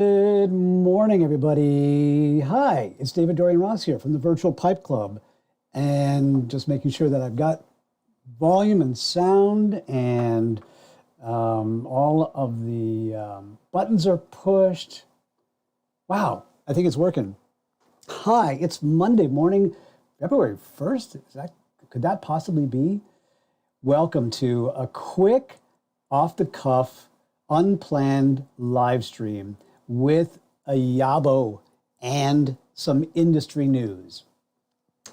Good morning, everybody. Hi, it's David Dorian Ross here from the Virtual Pipe Club, and just making sure that I've got volume and sound, and all of the buttons are pushed. Wow, I think it's working. Hi, it's Monday morning, February 1st. Could that possibly be? Welcome to a quick, off-the-cuff, unplanned live stream with a YABO and some industry news.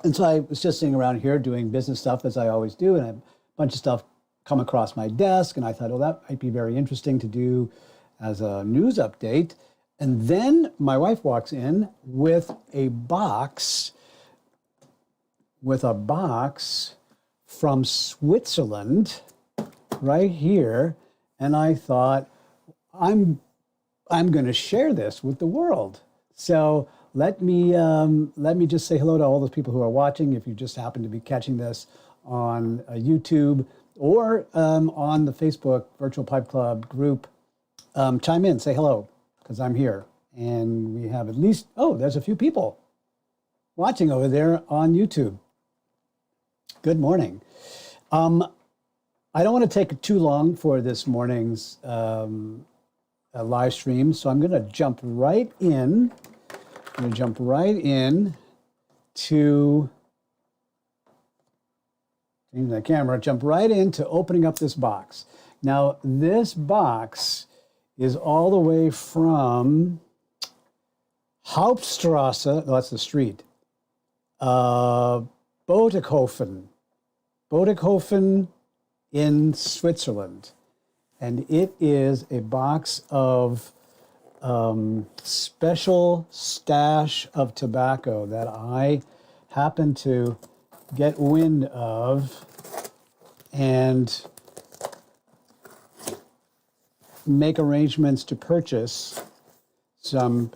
And so I was just sitting around here doing business stuff as I always do, and a bunch of stuff come across my desk, and I thought, oh, that might be very interesting to do as a news update. And then my wife walks in with a box from Switzerland right here, and I thought, I'm going to share this with the world. So let me just say hello to all those people who are watching. If you just happen to be catching this on YouTube or on the Facebook Virtual Pipe Club group, chime in, say hello, because I'm here. And we have at least, there's a few people watching over there on YouTube. Good morning. I don't want to take too long for this morning's live stream, so I'm going to jump right in. To change the camera. Jump right into opening up this box. Now, this box is all the way from Hauptstrasse. No, that's the street. Bodekofen in Switzerland. And it is a box of special stash of tobacco that I happen to get wind of and make arrangements to purchase some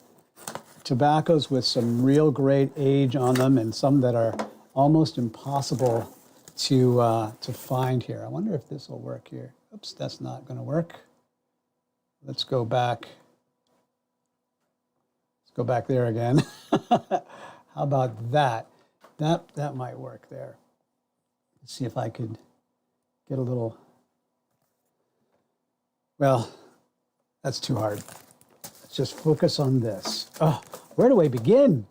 tobaccos with some real great age on them, and some that are almost impossible to find here. I wonder if this will work here. Oops, that's not going to work. Let's go back. Let's go back there again. How about that? That might work there. Let's see if I could get a little. Well, that's too hard. Let's just focus on this. Oh, where do I begin?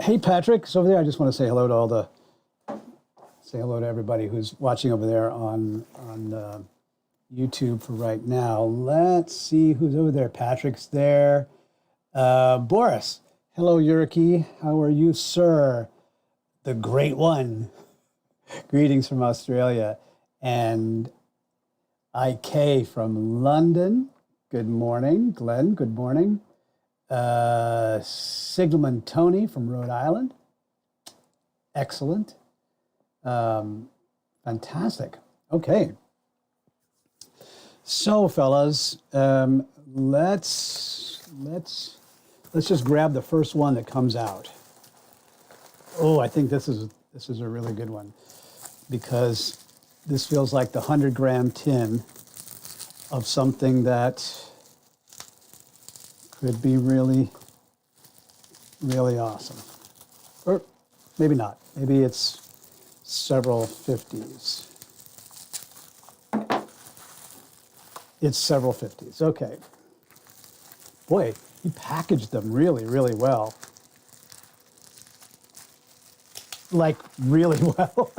Hey, Patrick, so over there. I just want to say hello to say hello to everybody who's watching over there on YouTube for right now. Let's see who's over there. Patrick's there. Boris. Hello, Yuriki. How are you, sir? The great one. Greetings from Australia. And IK from London. Good morning. Glenn, good morning. Sigelman Tony from Rhode Island. Excellent. Fantastic. Okay. So, fellas, let's just grab the first one that comes out. Oh, I think this is a really good one, because this feels like the 100-gram tin of something that could be really, really awesome. Or maybe not. Maybe it's several 50s. It's several 50s. Okay. Boy, he packaged them really, really well. Like, really well.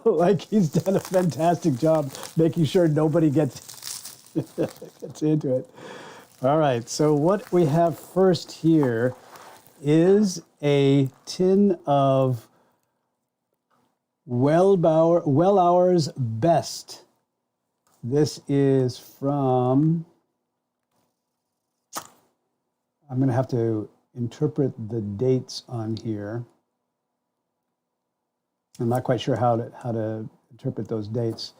Like, he's done a fantastic job making sure nobody gets into it. All right, so what we have first here is a tin of Wellauer's Best. This is from, I'm going to have to interpret the dates on here. I'm not quite sure how to interpret those dates.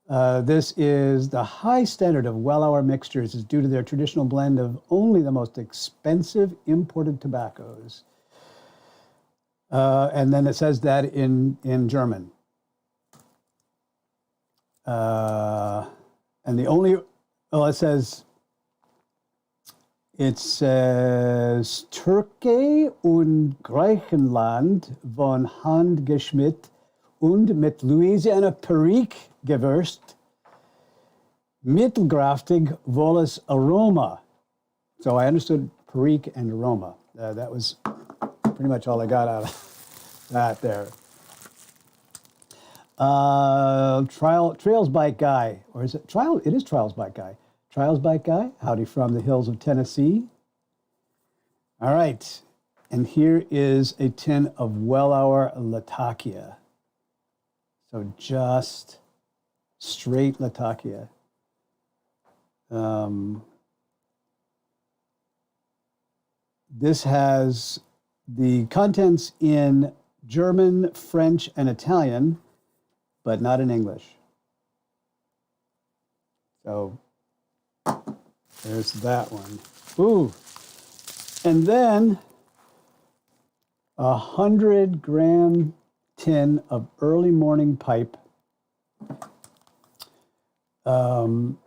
This is the high standard of Wellauer mixtures is due to their traditional blend of only the most expensive imported tobaccos. And then it says that in German. And the only, well, it says Türkei und Griechenland von Hand geschmiert und mit Louisiana Perique gewürzt, mittelkraftig volles Aroma. So I understood Perique and aroma. That was pretty much all I got out of that there. Trails Bike Guy, or is it Trial? It is Trials Bike Guy. Trials Bike Guy, howdy from the hills of Tennessee. All right, and here is a tin of Wellauer Latakia. So just straight Latakia. This has the contents in German, French, and Italian, but not in English. So there's that one. Ooh. And then 100-gram tin of early morning pipe. And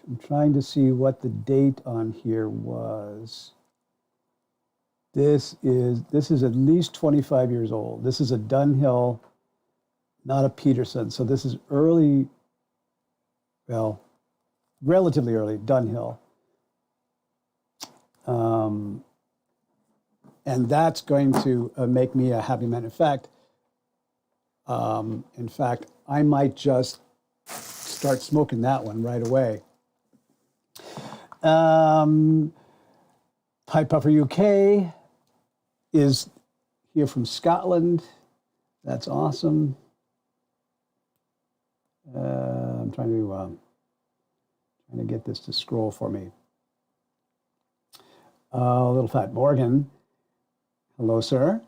I'm trying to see what the date on here was. This is at least 25 years old. This is a Dunhill, not a Peterson. So this is early, well, relatively early Dunhill. And that's going to make me a happy man. In fact, I might just start smoking that one right away. Pipe Puffer UK is here from Scotland. That's awesome. I'm trying to get this to scroll for me. Little Fat Morgan. Hello, sir.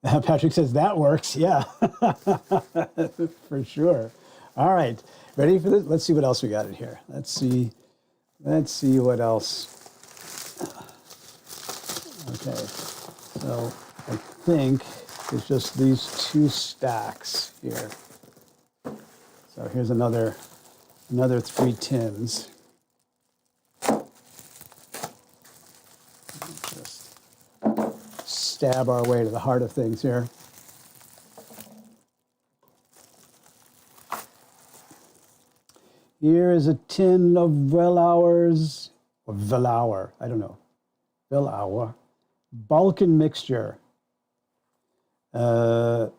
Patrick says that works. Yeah, for sure. All right, ready for this? Let's see what else we got in here. Let's see what else. Okay, so I think it's just these two stacks here. So here's another 3 tins. Just stab our way to the heart of things here. Here is a tin of Wellauer's, or Wellauer, I don't know, Wellauer, Balkan mixture. Oh,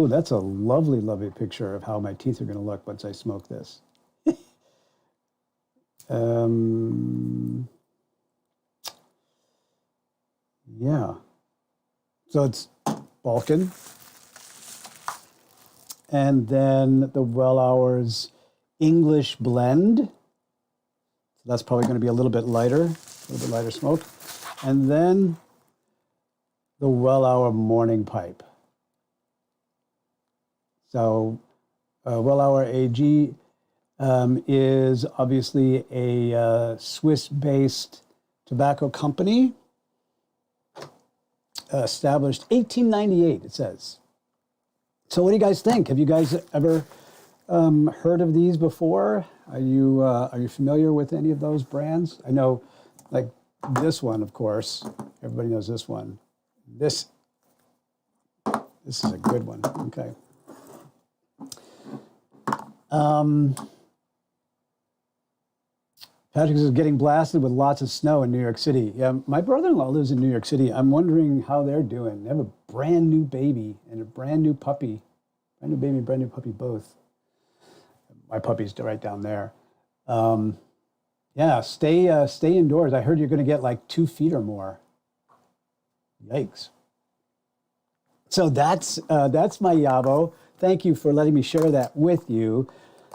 that's a lovely, lovely picture of how my teeth are going to look once I smoke this. Yeah. So it's Balkan. And then the Wellauer's English blend. So that's probably going to be a little bit lighter smoke. And then the Wellauer morning pipe. So Wellauer AG is obviously a Swiss-based tobacco company, established 1898, it says. So what do you guys think? Have you guys ever heard of these before? Are you familiar with any of those brands? I know, like this one, of course. Everybody knows this one. This is a good one. Okay. Patrick is getting blasted with lots of snow in New York City. Yeah, my brother-in-law lives in New York City. I'm wondering how they're doing. They have a brand new baby and a brand new puppy. Brand new baby and brand new puppy both. My puppy's right down there. Yeah, stay indoors. I heard you're going to get like 2 feet or more. Yikes. So that's my YABO. Thank you for letting me share that with you.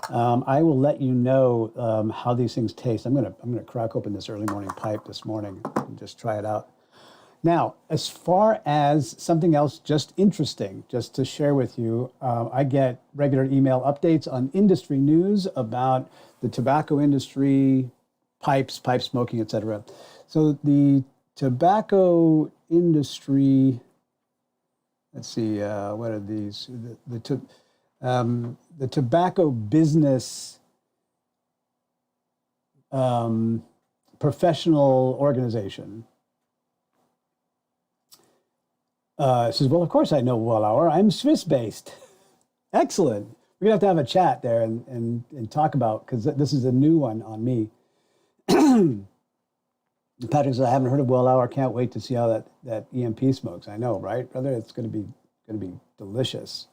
I will let you know how these things taste. I'm gonna crack open this early morning pipe this morning and just try it out. Now, as far as something else just interesting, just to share with you, I get regular email updates on industry news about the tobacco industry, pipes, pipe smoking, etc. So the tobacco industry, let's see, what are these? The Tobacco Business Professional Organization. Says, well, of course I know Wallauer. I'm Swiss-based. Excellent. We're going to have a chat there and talk about, because this is a new one on me. Patrick says, I haven't heard of Wallauer. Can't wait to see how that EMP smokes. I know, right, brother? It's going to be delicious.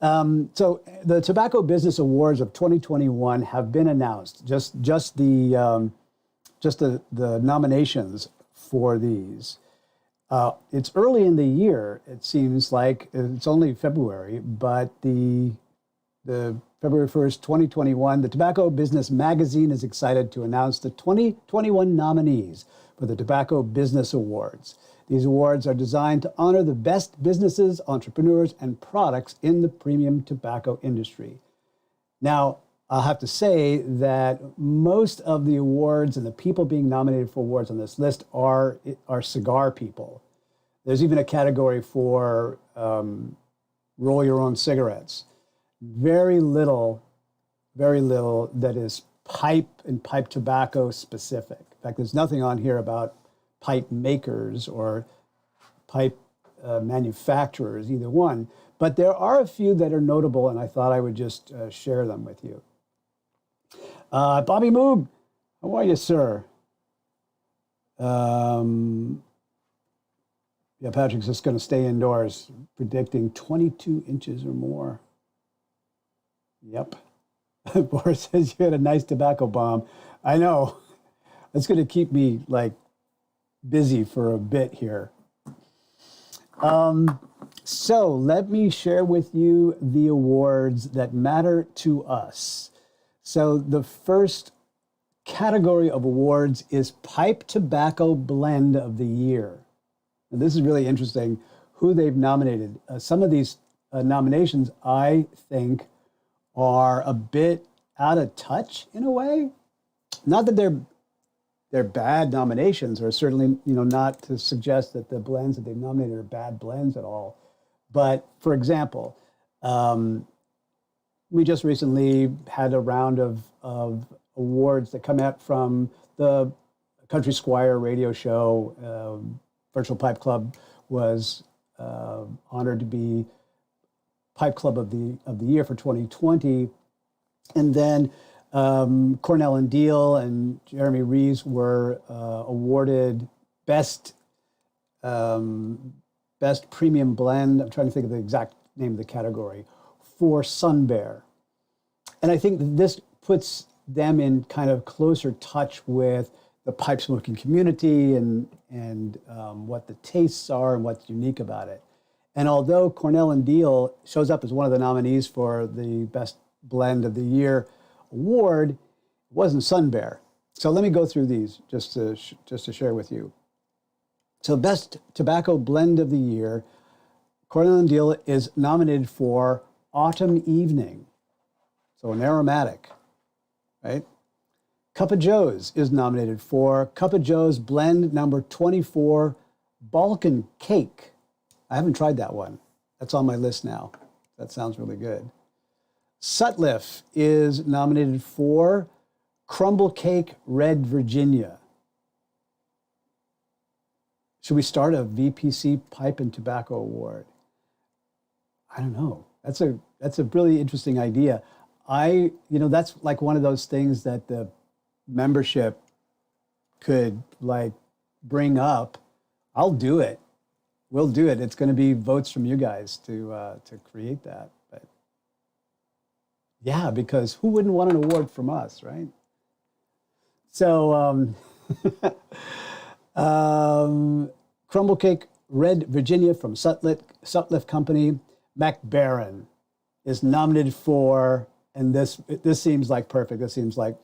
So the Tobacco Business Awards of 2021 have been announced. Just the nominations for these. It's early in the year. It seems like it's only February, but the February 1st, 2021, the Tobacco Business Magazine is excited to announce the 2021 nominees for the Tobacco Business Awards. These awards are designed to honor the best businesses, entrepreneurs, and products in the premium tobacco industry. Now, I'll have to say that most of the awards and the people being nominated for awards on this list are cigar people. There's even a category for roll your own cigarettes. Very little that is pipe and pipe tobacco specific. In fact, there's nothing on here about pipe makers or pipe manufacturers, either one. But there are a few that are notable, and I thought I would just share them with you. Bobby Moog, how are you, sir? Yeah, Patrick's just going to stay indoors, predicting 22 inches or more. Yep. Boris says you had a nice tobacco bomb. I know. It's going to keep me busy for a bit here. So let me share with you the awards that matter to us. So the first category of awards is Pipe Tobacco Blend of the Year. And this is really interesting who they've nominated. Some of these nominations, I think, are a bit out of touch in a way. Not that they're bad nominations, or certainly not to suggest that the blends that they've nominated are bad blends at all. But for example, we just recently had a round of awards that come out from the Country Squire radio show. Virtual Pipe Club was honored to be Pipe Club of the Year for 2020, and then Cornell and Deal and Jeremy Reeves were awarded best premium blend. I'm trying to think of the exact name of the category for Sun Bear, and I think this puts them in kind of closer touch with the pipe smoking community and what the tastes are and what's unique about it. And although Cornell and Deal shows up as one of the nominees for the Best Blend of the Year award, it wasn't Sun Bear. So let me go through these just to share with you. So Best Tobacco Blend of the Year, Cornell and Deal is nominated for Autumn Evening. So an aromatic, right? Cup of Joe's is nominated for Cup of Joe's Blend number 24, Balkan Cake. I haven't tried that one. That's on my list now. That sounds really good. Sutliff is nominated for Crumble Cake Red Virginia. Should we start a VPC Pipe and Tobacco Award? I don't know. That's a really interesting idea. That's like one of those things that the membership could bring up. I'll do it. We'll do it. It's going to be votes from you guys to create that. But yeah, because who wouldn't want an award from us, right? So Crumble Cake Red Virginia from Sutliff Company. MacBaron is nominated for, and this seems like perfect. This seems like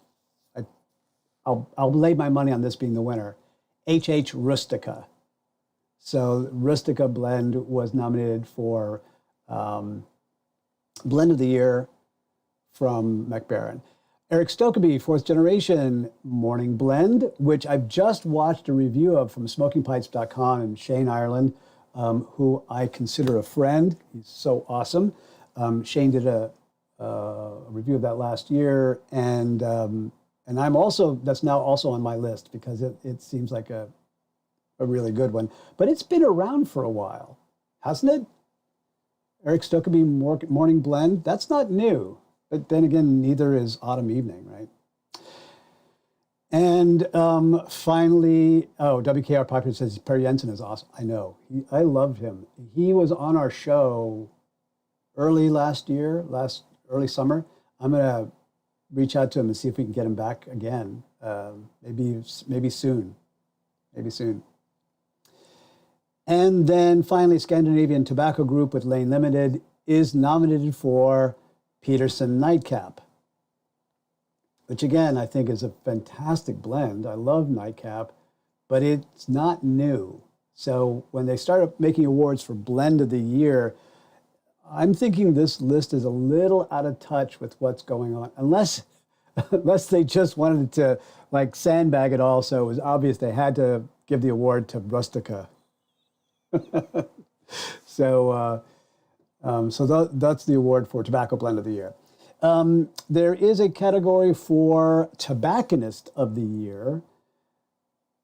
I'll lay my money on this being the winner. HH Rustica. So Rustica Blend was nominated for Blend of the Year from MacBaron. Eric Stokeby, Fourth Generation Morning Blend, which I've just watched a review of from smokingpipes.com and Shane Ireland. who I consider a friend. He's so awesome. Shane did a review of that last year, and I'm also, that's now also on my list because it seems like a really good one. But it's been around for a while, hasn't it? Eric Stokeby Morning Blend, that's not new. But then again, neither is Autumn Evening, right? And finally, WKR Popular says Perry Jensen is awesome. I know. I loved him. He was on our show early early summer. I'm going to reach out to him and see if we can get him back again. Maybe soon. Maybe soon. And then finally, Scandinavian Tobacco Group with Lane Limited is nominated for Peterson Nightcap, which again, I think is a fantastic blend. I love Nightcap, but it's not new. So when they started making awards for Blend of the Year, I'm thinking this list is a little out of touch with what's going on, unless they just wanted to like sandbag it all. So it was obvious they had to give the award to Rustica. So that's the award for Tobacco Blend of the Year. There is a category for Tobacconist of the Year,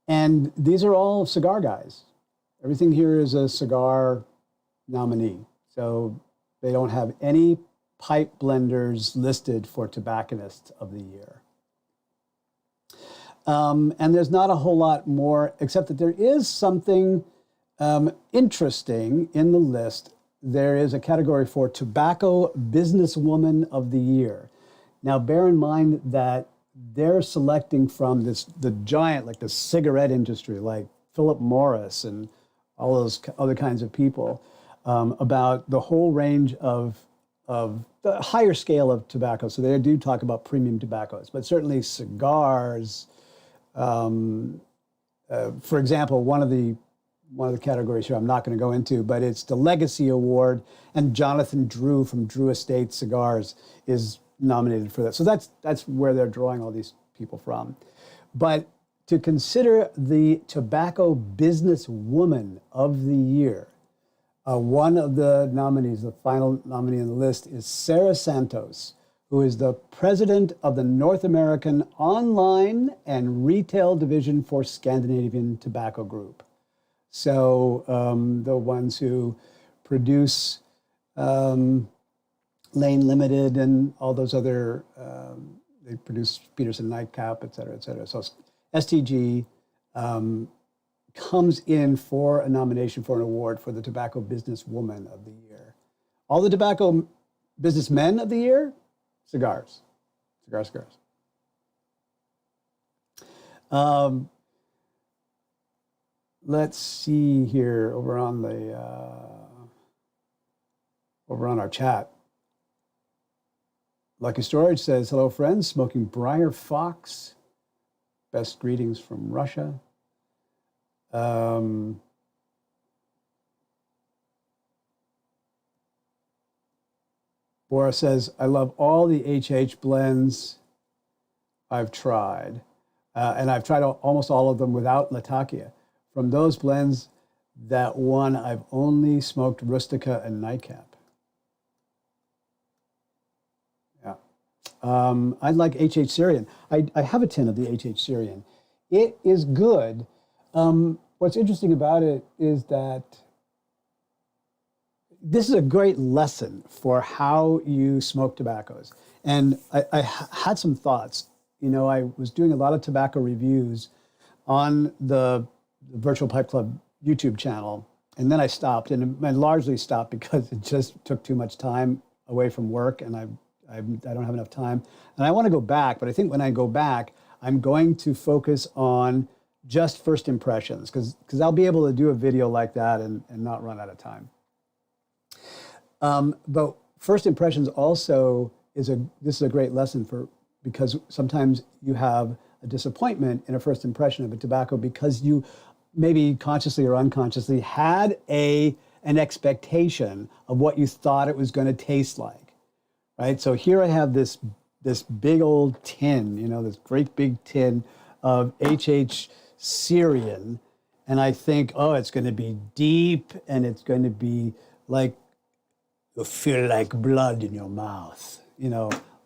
and these are all cigar guys. Everything here is a cigar nominee. So they don't have any pipe blenders listed for Tobacconist of the Year. And there's not a whole lot more, except that there is something interesting in the list. There is a category for Tobacco Businesswoman of the Year. Now, bear in mind that they're selecting from the giant, like the cigarette industry, like Philip Morris and all those other kinds of people, about the whole range of the higher scale of tobacco. So they do talk about premium tobaccos, but certainly cigars. For example, one of the categories here I'm not going to go into, but it's the Legacy Award, and Jonathan Drew from Drew Estate Cigars is nominated for that. So that's where they're drawing all these people from. But to consider the Tobacco Businesswoman of the Year, one of the nominees, the final nominee on the list, is Sarah Santos, who is the president of the North American Online and Retail Division for Scandinavian Tobacco Group. So the ones who produce Lane Limited and all those other, they produce Peterson Nightcap, et cetera, et cetera. So STG comes in for a nomination for an award for the Tobacco Businesswoman of the Year. All the Tobacco Businessmen of the Year, cigars. Cigars. Let's see here over on our chat. Lucky Storage says, hello friends, smoking Briar Fox. Best greetings from Russia. Bora says, I love all the HH blends I've tried. And I've tried almost all of them without Latakia. From those blends, that one, I've only smoked Rustica and Nightcap. Yeah. I like HH Syrian. I have a tin of the HH Syrian. It is good. What's interesting about it is that this is a great lesson for how you smoke tobaccos. And I had some thoughts. You know, I was doing a lot of tobacco reviews on the Virtual Pipe Club YouTube channel, and then I stopped, and I largely stopped because it just took too much time away from work, and I don't have enough time. And I want to go back, but I think when I go back, I'm going to focus on just first impressions, because I'll be able to do a video like that and not run out of time. But first impressions also this is a great lesson because sometimes you have a disappointment in a first impression of a tobacco because you maybe consciously or unconsciously had an expectation of what you thought it was going to taste like, right? So here I have this big old tin, this great big tin of HH Syrian, and I think, oh, it's going to be deep, and it's going to be like you'll feel like blood in your mouth,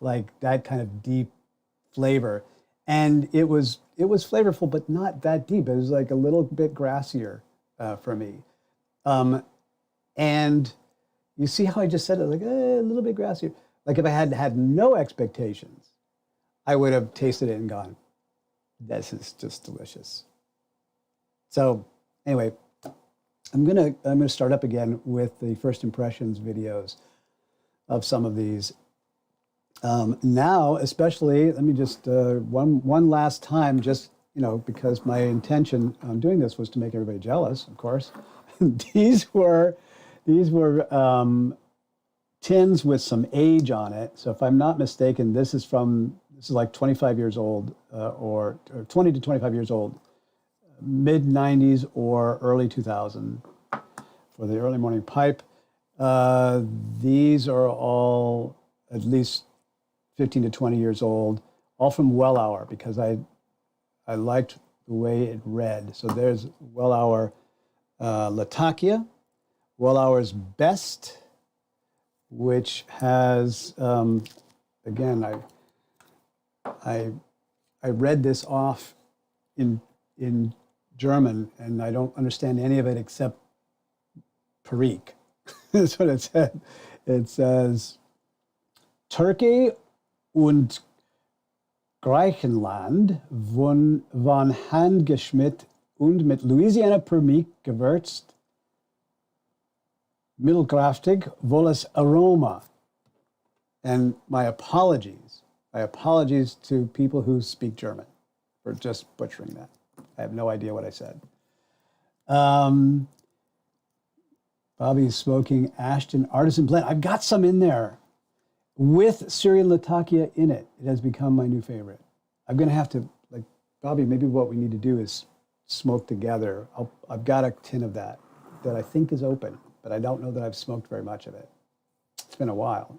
like that kind of deep flavor. And it was flavorful, but not that deep. It was like a little bit grassier for me. And you see how I just said it, like a little bit grassier. Like if I had had no expectations, I would have tasted it and gone, this is just delicious. So anyway, I'm gonna start up again with the first impressions videos of some of these. Now, especially, let me just one last time, just because my intention on doing this was to make everybody jealous, of course. These were tins with some age on it. So if I'm not mistaken, this is like 25 years old, or 20 to 25 years old, mid 90s or early 2000 for the early morning pipe. These are all at least 15 to 20 years old, all from Wellauer, because I liked the way it read. So there's Wellauer Latakia, Wellauer's Best, which has, again, I read this off in German, and I don't understand any of it except Perik. That's what it said. It says, Turkey und Griechenland waren handgeschmeckt und mit Louisiana Permik gewürzt, mittelkraftig, volles Aroma. And my apologies to people who speak German for just butchering that. I have no idea what I said. Bobby's smoking Ashton Artisan Blend. I've got some in there with Syrian Latakia in it. It has become my new favorite. I'm going to have to, like, Bobby, maybe what we need to do is smoke together. I've got a tin of that I think is open, but I don't know that I've smoked very much of it. It's been a while.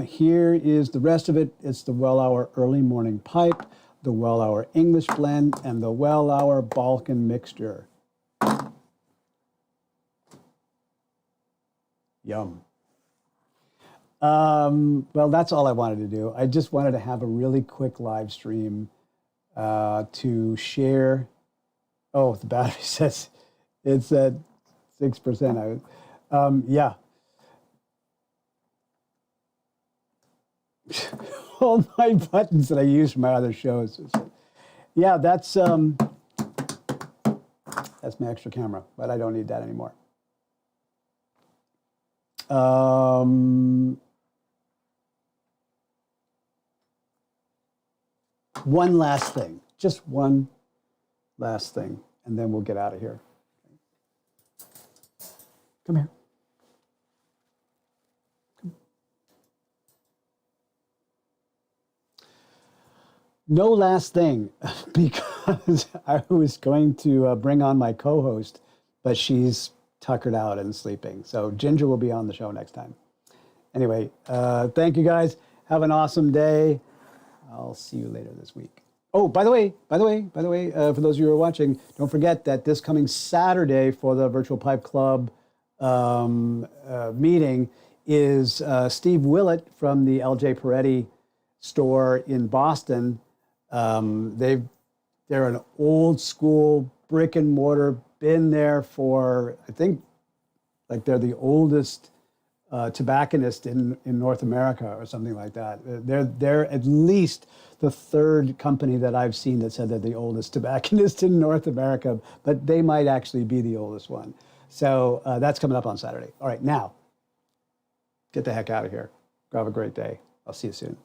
Here is the rest of it. It's the Wellauer Early Morning Pipe, the Wellauer English Blend, and the Wellauer Balkan Mixture. Yum. Well, that's all I wanted to do. I just wanted to have a really quick live stream to share. Oh, the battery says it's at 6%. Yeah. All my buttons that I use for my other shows. Yeah, that's my extra camera, but I don't need that anymore. One last thing, just one last thing, and then we'll get out of here. Come here. No last thing, because I was going to bring on my co-host, but she's tuckered out and sleeping. So Ginger will be on the show next time. Anyway, thank you guys. Have an awesome day. I'll see you later this week. Oh, by the way, for those of you who are watching, don't forget that this coming Saturday for the Virtual Pipe Club meeting is Steve Willett from the LJ Peretti store in Boston. They're an old school brick and mortar, been there for, I think, like they're the oldest tobacconist in North America or something like that. They're at least the third company that I've seen that said they're the oldest tobacconist in North America, but they might actually be the oldest one. So that's coming up on Saturday. All right, now, get the heck out of here. Have a great day. I'll see you soon.